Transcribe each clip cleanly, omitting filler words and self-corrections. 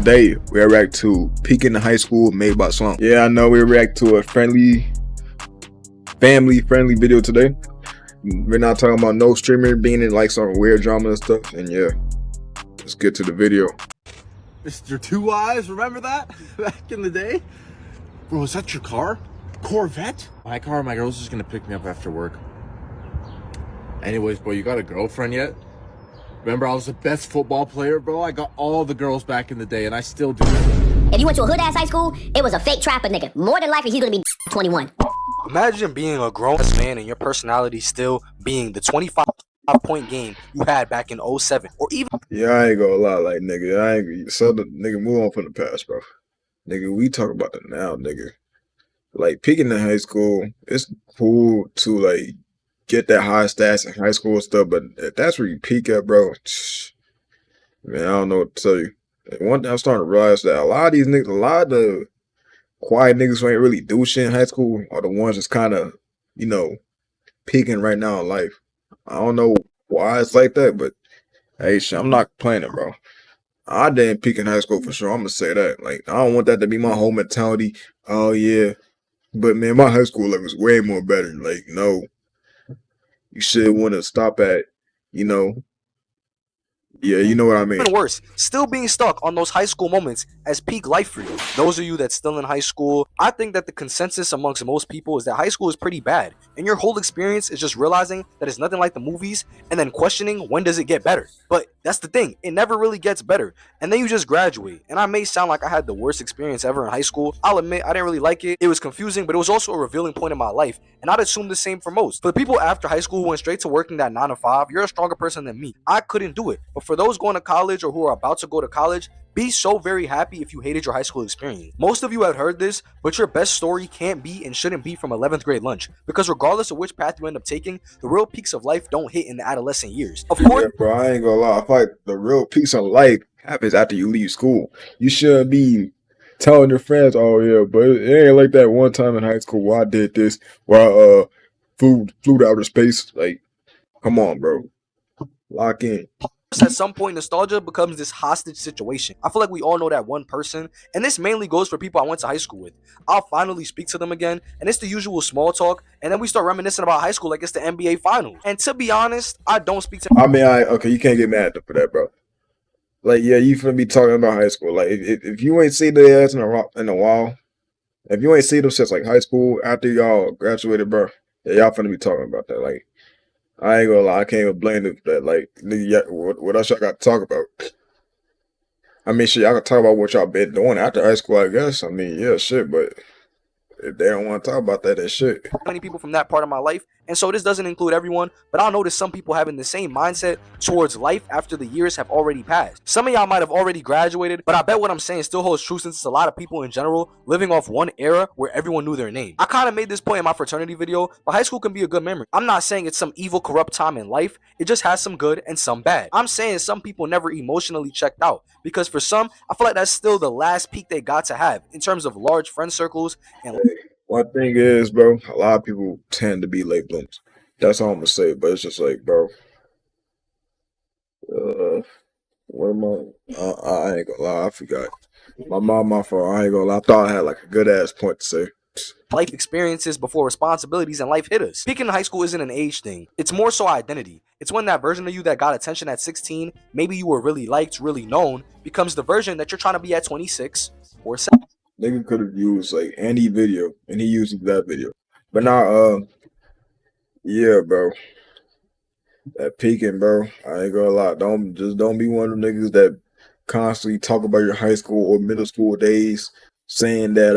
Today we react to Peak in the High School made by Slump. Yeah, I know we react to a family friendly video today. We're not talking about no streamer being in like some weird drama and stuff. And yeah, let's get to the video. Mr. Two Eyes, remember that? Back in the day? Bro, is that your car? Corvette? My car, my girl's just gonna pick me up after work. Anyways, bro, you got a girlfriend yet? Remember, I was the best football player, bro? I got all the girls back in the day, and I still do. If you went to a hood-ass high school, it was a fake trapper nigga. More than likely, he's gonna be 21. Imagine being a grown-ass man and your personality still being the 25-point game you had back in 07, or even... Yeah, I ain't gonna lie, like, nigga, nigga, move on from the past, bro. Nigga, we talk about the now, nigga. Like, peaking in high school, it's cool to, like, get that high stats in high school and stuff, but if that's where you peak at, bro, man, I don't know what to tell you. And one thing I'm starting to realize that a lot of these niggas, a lot of the quiet niggas who ain't really do shit in high school are the ones that's kind of, you know, peaking right now in life. I don't know why it's like that, but hey, shit, I'm not complaining, bro. I didn't peak in high school for sure. I'm gonna say that. Like, I don't want that to be my whole mentality. Oh yeah, but man, my high school life was way more better. Like, no, you should want to stop at, you know. Yeah, you know what I mean. Even worse, still being stuck on those high school moments as peak life for you. Those of you that's still in high school, I think that the consensus amongst most people is that high school is pretty bad. And your whole experience is just realizing that it's nothing like the movies and then questioning when does it get better. But that's the thing, it never really gets better. And then you just graduate. And I may sound like I had the worst experience ever in high school. I'll admit, I didn't really like it. It was confusing, but it was also a revealing point in my life. And I'd assume the same for most. For the people after high school who went straight to working that 9 to 5, you're a stronger person than me. I couldn't do it. But for those going to college or who are about to go to college, be so very happy if you hated your high school experience. Most of you have heard this, but your best story can't be and shouldn't be from 11th grade lunch. Because regardless of which path you end up taking, the real peaks of life don't hit in the adolescent years. Of course, yeah, bro, I ain't gonna lie. I feel like the real peace of life happens after you leave school. You shouldn't be telling your friends, oh yeah, but it ain't like that one time in high school where I did this, where I flew to outer space. Like, come on, bro. Lock in. at some point, nostalgia becomes this hostage situation. I feel like we all know that one person, and this mainly goes for people I went to high school with. I'll finally speak to them again, and it's the usual small talk, and then we start reminiscing about high school like it's the NBA Finals. And to be honest, I don't speak to... I mean, okay, you can't get mad for that, bro. Like, yeah, you finna be talking about high school. Like, if you ain't seen their ass in a while, if you ain't seen them since, like, high school, after y'all graduated, bro, yeah, y'all finna be talking about that. Like, I ain't gonna lie, I can't even blame them for that. Like, nigga, what else y'all got to talk about? I mean, shit, y'all can talk about what y'all been doing after high school, I guess. I mean, yeah, shit, but if they don't want to talk about that, then shit. Many people from that part of my life, and so this doesn't include everyone, but I'll notice some people having the same mindset towards life after the years have already passed. Some of y'all might have already graduated, but I bet what I'm saying still holds true since it's a lot of people in general living off one era where everyone knew their name. I kind of made this point in my fraternity video, but high school can be a good memory. I'm not saying it's some evil, corrupt time in life. It just has some good and some bad. I'm saying some people never emotionally checked out, because for some, I feel like that's still the last peak they got to have in terms of large friend circles and... One thing is, bro, a lot of people tend to be late bloomers. That's all I'm gonna say. But it's just like, bro, what am I ain't gonna lie, I forgot. My fault. I ain't gonna lie. I thought I had like a good ass point to say. Life experiences before responsibilities and life hit us. Speaking of high school isn't an age thing. It's more so identity. It's when that version of you that got attention at 16, maybe you were really liked, really known, becomes the version that you're trying to be at 26 or 7. Nigga could have used like any video, and he used that video. But now, yeah, bro, that peaking, bro. I ain't gonna lie. Don't be one of them niggas that constantly talk about your high school or middle school days, saying that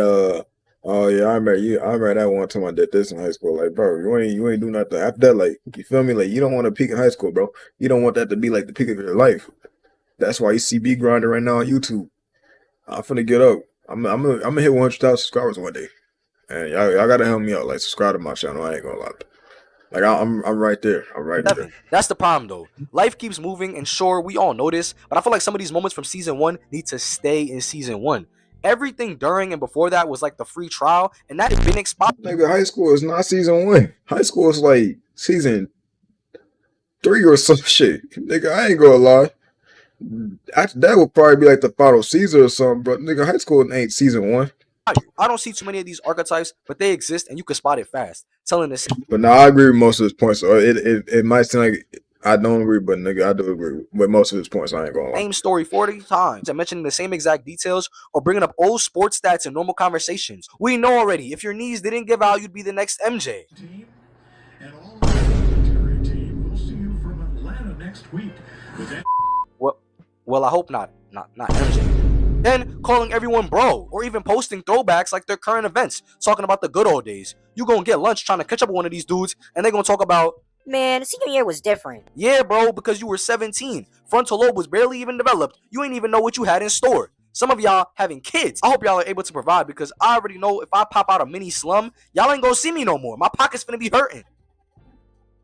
oh yeah, I remember that one time I did this in high school. Like, bro, you ain't do nothing after that. Like, you feel me? Like, you don't want to peak in high school, bro. You don't want that to be like the peak of your life. That's why you see B grinding right now on YouTube. I'm finna get up. I'm gonna hit 100,000 subscribers one day, and y'all gotta help me out. Like, subscribe to my channel. I ain't gonna lie. Like, I'm right there. I'm right there. That's the problem, though. Life keeps moving, and sure, we all know this, but I feel like some of these moments from season 1 need to stay in season 1. Everything during and before that was like the free trial, and that had been expired. Nigga, high school is not season 1. High school is like season 3 or some shit. Nigga, I ain't gonna lie. That would probably be like the final season or something, bro. Nigga, high school ain't season one. I don't see too many of these archetypes, but they exist and you can spot it fast. Telling the But no, I agree with most of his points. So it might seem like I don't agree, but nigga, I do agree with most of his points. I ain't gonna lie. same story 40 times and mentioning the same exact details or bringing up old sports stats in normal conversations. We know already, if your knees didn't give out, you'd be the next MJ. And all the military team will see you from Atlanta next week. Well, I hope not. Not MJ. Then calling everyone bro, or even posting throwbacks like they're current events, talking about the good old days. You gonna get lunch trying to catch up with one of these dudes, and they gonna talk about, man, senior year was different. yeah, bro, because you were 17. Frontal lobe was barely even developed. You ain't even know what you had in store. Some of y'all having kids. I hope y'all are able to provide because I already know if I pop out a mini slum, y'all ain't gonna see me no more. My pocket's gonna be hurting.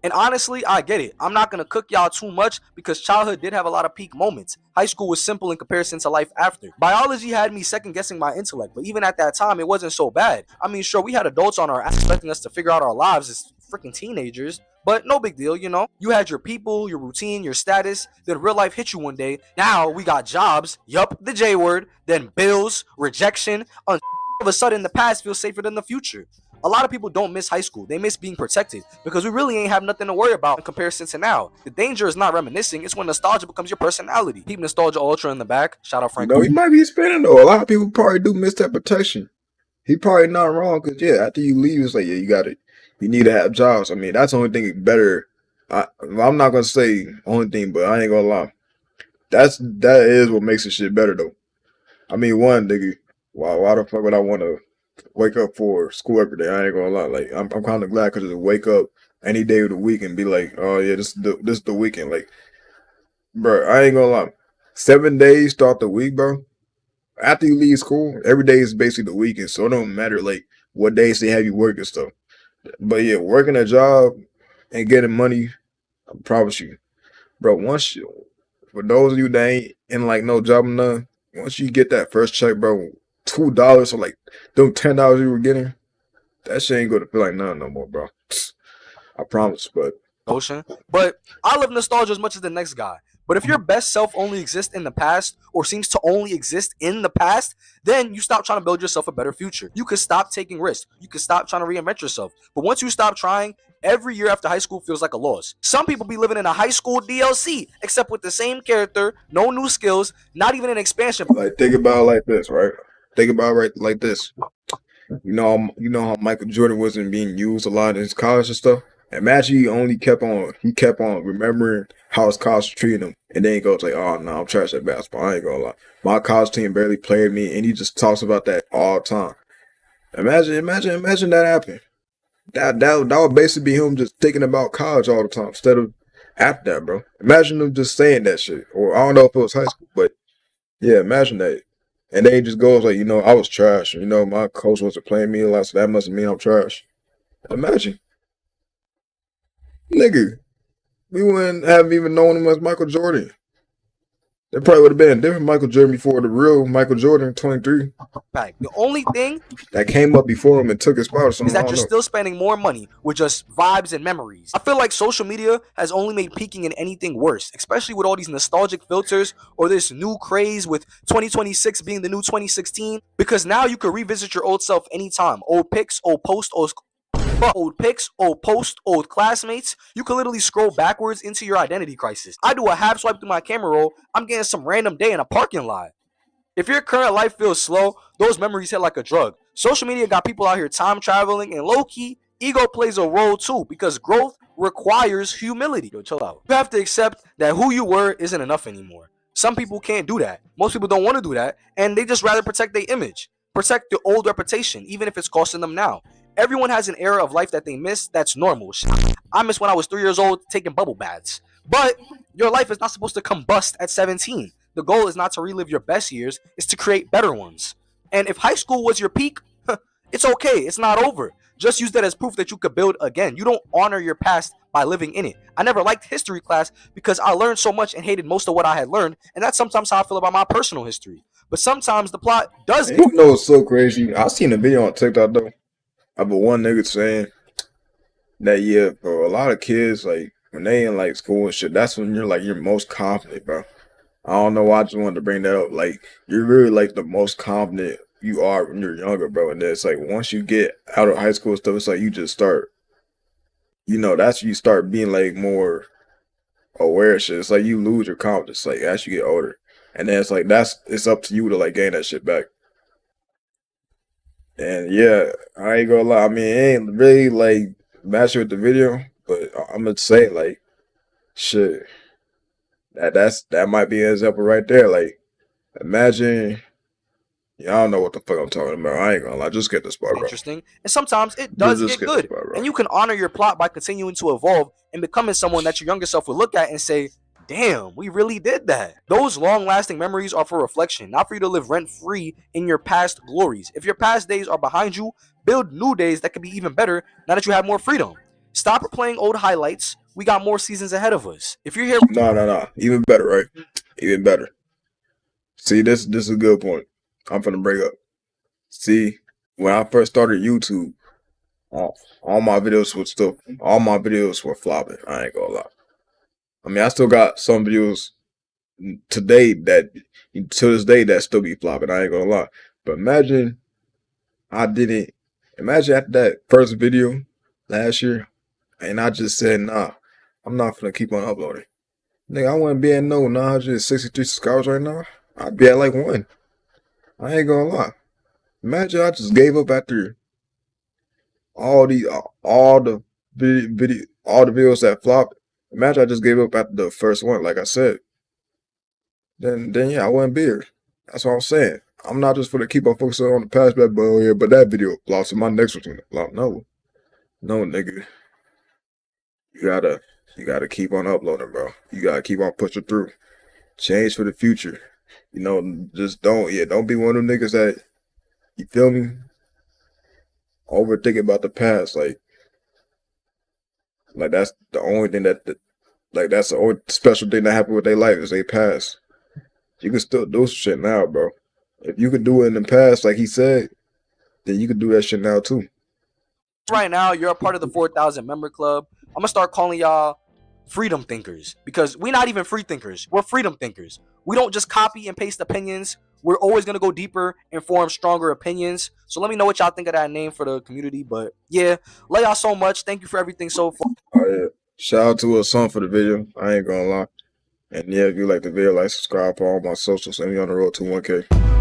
And honestly, I get it. I'm not going to cook y'all too much because childhood did have a lot of peak moments. High school was simple in comparison to life after. Biology had me second guessing my intellect, but even at that time, it wasn't so bad. I mean, sure, we had adults on our ass expecting us to figure out our lives as freaking teenagers, but no big deal, you know? You had your people, your routine, your status, then real life hit you one day. Now we got jobs, yup, the J word, then bills, rejection. All of a sudden, the past feels safer than the future. A lot of people don't miss high school. They miss being protected because we really ain't have nothing to worry about in comparison to now. The danger is not reminiscing. It's when nostalgia becomes your personality. Keep Nostalgia Ultra in the back. Shout out Frank. No, he might be spinning though. A lot of people probably do miss that protection. He probably not wrong because yeah, after you leave, it's like yeah, you got it. You need to have jobs. I mean, that's the only thing better. I'm not gonna say only thing, but I ain't gonna lie. That is what makes this shit better though. I mean, one nigga, why the fuck would I want to wake up for school every day? I ain't gonna lie. Like I'm kind of glad because to wake up any day of the week and be like, oh yeah, this is the weekend. Like, bro, I ain't gonna lie. 7 days start the week, bro. After you leave school, every day is basically the weekend, so it don't matter like what days they have you work and stuff. But yeah, working a job and getting money, I promise you, bro. For those of you that ain't in like no job or none, once you get that first check, bro, $2 or like them $10 you were getting, that shit ain't gonna feel like nothing no more, bro. I promise. But Ocean. But I love nostalgia as much as the next guy. But if your best self only exists in the past or seems to only exist in the past, then you stop trying to build yourself a better future. You could stop taking risks. You could stop trying to reinvent yourself. But once you stop trying, every year after high school feels like a loss. Some people be living in a high school DLC, except with the same character, no new skills, not even an expansion. like think about it like this, right? Think about it right like this. You know how Michael Jordan wasn't being used a lot in his college and stuff. Imagine he kept on remembering how his college treated him, and then he goes like, "Oh no, I'm trash at basketball. I ain't gonna lie. My college team barely played me," and he just talks about that all the time. Imagine that happened. That would basically be him just thinking about college all the time instead of after that, bro. Imagine him just saying that shit, or I don't know if it was high school, but yeah, imagine that. And then he just goes like, I was trash. My coach wasn't playing me a lot, so that must mean I'm trash. Imagine, nigga, we wouldn't have even known him as Michael Jordan. There probably would have been a different Michael Jordan before the real Michael Jordan, 23, The only thing that came up before him and took his spot or is something. that you're still spending more money with just vibes and memories. I feel like social media has only made peaking in anything worse, especially with all these nostalgic filters or this new craze with 2026 being the new 2016. Because now you can revisit your old self anytime. Old pics, old posts, old posts, old classmates. You can literally scroll backwards into your identity crisis. I do a half swipe through my camera roll, I'm getting some random day in a parking lot. If your current life feels slow, those memories hit like a drug. Social media got people out here time traveling, and low key, ego plays a role too because growth requires humility. Yo, chill out. You have to accept that who you were isn't enough anymore. Some people can't do that. Most people don't want to do that, and they just rather protect their image, protect their old reputation, even if it's costing them now. Everyone has an era of life that they miss. That's normal. I miss when I was 3 years old taking bubble baths. But your life is not supposed to combust at 17. The goal is not to relive your best years, it's to create better ones. And if high school was your peak, it's okay, it's not over. Just use that as proof that you could build again. You don't honor your past by living in it. I never liked history class because I learned so much and hated most of what I had learned, and that's sometimes how I feel about my personal history. But sometimes the plot does. You know it's so crazy. I seen a video on TikTok though about one nigga saying that yeah, bro, a lot of kids like when they in like school and shit, that's when you're most confident, bro. I don't know why I just wanted to bring that up. Like, you're really like the most confident you are when you're younger, bro. And then it's like once you get out of high school and stuff, it's like you just start, that's when you start being like more aware of shit. It's like you lose your confidence, like as you get older. And then it's like it's up to you to like gain that shit back. And yeah, I ain't gonna lie. I mean, it ain't really like matching with the video, but I'm gonna say like shit. That might be an example right there. Like, imagine. Yeah, I don't know what the fuck I'm talking about. I ain't gonna lie. Just get this part, bro. Interesting, and sometimes it Just, does just get get this good. part, bro. And you can honor your plot by continuing to evolve and becoming someone that your younger self would look at and say, damn, we really did that. Those long lasting memories are for reflection, not for you to live rent free in your past glories. If your past days are behind you, build new days that can be even better now that you have more freedom. Stop replaying old highlights. We got more seasons ahead of us. If you're here, No. Even better, right? Even better. See, this is a good point. I'm finna bring up. See, when I first started YouTube, all my videos were flopping. I ain't gonna lie. I mean, I still got some videos today that to this day that still be flopping. I ain't gonna lie. But I didn't imagine after that first video last year, and I just said, nah, I'm not gonna keep on uploading. Nigga, I wouldn't be at no 963 subscribers right now. I'd be at like one. I ain't gonna lie. Imagine I just gave up after all the all the videos that flopped. Imagine I just gave up after the first one, like I said. Then yeah, I wouldn't be here. That's what I'm saying. I'm not just gonna keep on focusing on the past back, but yeah, but that video flopped, so my next one's gonna flop. No, nigga. You gotta keep on uploading, bro. You gotta keep on pushing through. Change for the future. Just don't be one of them niggas that, you feel me, overthinking about the past. Like that's the only thing like that's the only special thing that happened with their life is they past. You can still do some shit now, bro. If you could do it in the past, like he said, then you can do that shit now too. right now, you're a part of the 4,000 member club. I'm gonna start calling y'all freedom thinkers because we're not even free thinkers. We're freedom thinkers. We don't just copy and paste opinions. We're always gonna go deeper and form stronger opinions. So let me know what y'all think of that name for the community. But yeah, love y'all so much. Thank you for everything so far. Oh yeah. Shout out to a son for the video. I ain't gonna lie. And yeah, if you like the video, like, subscribe for all my socials, and we on the road to 1K.